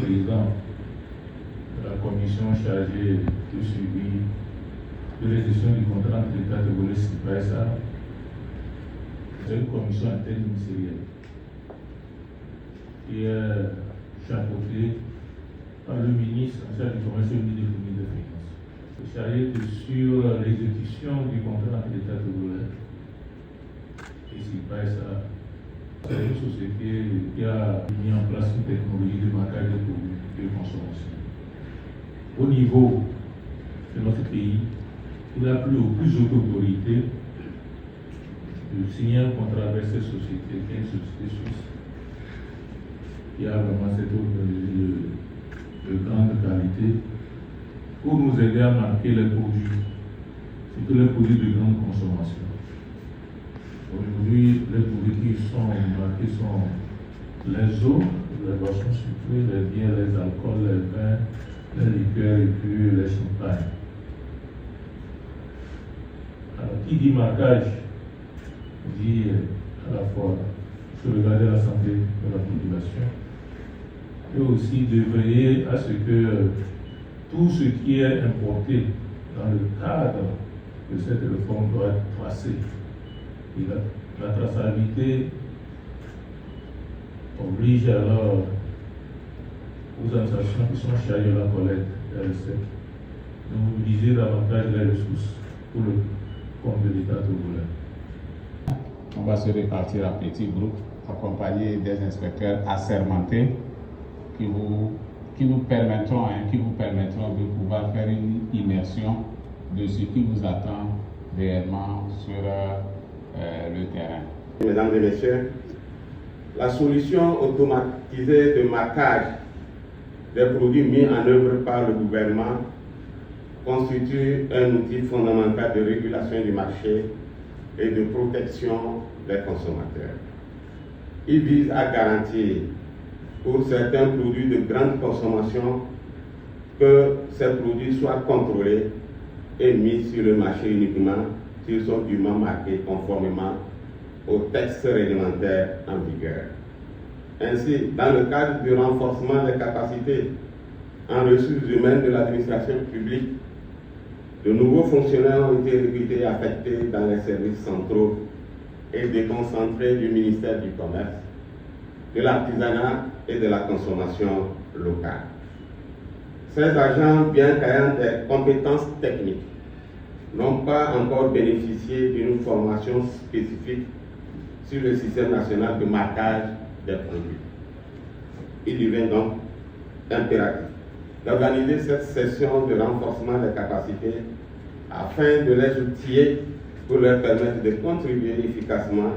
président de la commission chargée du suivi de la gestion du contrat entre l'État togolais et CIPAESA. C'est une commission interministérielle qui est chapeautée par le ministre en charge du commerce et de l'économie et des finances. Chargé sur l'exécution du contrat entre l'État togolais et CIPAESA. C'est une société qui a mis en place une technologie de marquage de produits de consommation. Au niveau de notre pays, il a plu aux plus hautes autorités de signer un contrat avec cette société, qui est une société suisse, qui a vraiment cette technologie de grande qualité, pour nous aider à marquer les produits, surtout les produits de grande consommation. Aujourd'hui, les produits qui sont marqués sont les eaux, les boissons sucrées, les bières, les alcools, les vins, les liqueurs et puis les champagnes. Alors, qui dit marquage dit à la fois sauvegarder la santé de la population et aussi de veiller à ce que tout ce qui est importé dans le cadre de cette réforme doit être tracé. Et la traçabilité oblige alors aux administrations qui sont chargées de la collecte des recettes de mobiliser davantage les ressources pour le compte de l'État togolais. On va se répartir en petits groupes, accompagnés des inspecteurs assermentés qui vous permettront de pouvoir faire une immersion de ce qui vous attend réellement sur le terrain. Mesdames et messieurs, la solution automatisée de marquage des produits mis en œuvre par le gouvernement constitue un outil fondamental de régulation du marché et de protection des consommateurs. Il vise à garantir pour certains produits de grande consommation que ces produits soient contrôlés et mis sur le marché uniquement s'ils sont dûment marqués conformément aux textes réglementaires en vigueur. Ainsi, dans le cadre du renforcement des capacités en ressources humaines de l'administration publique, de nouveaux fonctionnaires ont été recrutés et affectés dans les services centraux et déconcentrés du ministère du Commerce, de l'artisanat et de la consommation locale. Ces agents, bien qu'ayant des compétences techniques, n'ont pas encore bénéficié d'une formation spécifique sur le système national de marquage des produits. Il devient donc impératif d'organiser cette session de renforcement des capacités afin de les outiller pour leur permettre de contribuer efficacement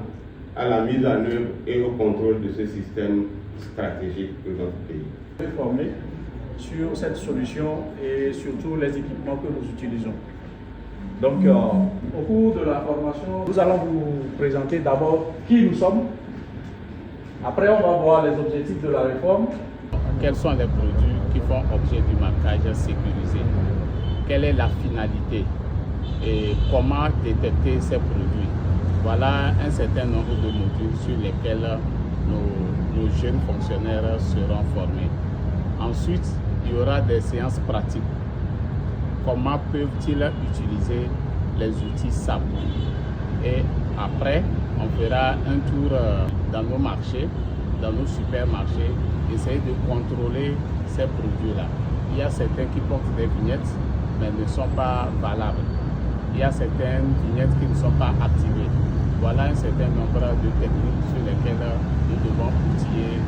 à la mise en œuvre et au contrôle de ce système stratégique pour notre pays. Formé sur cette solution et surtout les équipements que nous utilisons. Donc, au cours de la formation, nous allons vous présenter d'abord qui nous sommes. Après, on va voir les objectifs de la réforme. Quels sont les produits qui font objet du marquage sécurisé? Quelle est la finalité? Et comment détecter ces produits? Voilà un certain nombre de modules sur lesquels nos jeunes fonctionnaires seront formés. Ensuite, il y aura des séances pratiques. Comment peuvent-ils utiliser les outils SAP? Et après, on fera un tour dans nos marchés, dans nos supermarchés, essayer de contrôler ces produits-là. Il y a certains qui portent des vignettes, mais ne sont pas valables. Il y a certaines vignettes qui ne sont pas activées. Voilà un certain nombre de techniques sur lesquelles nous devons outiller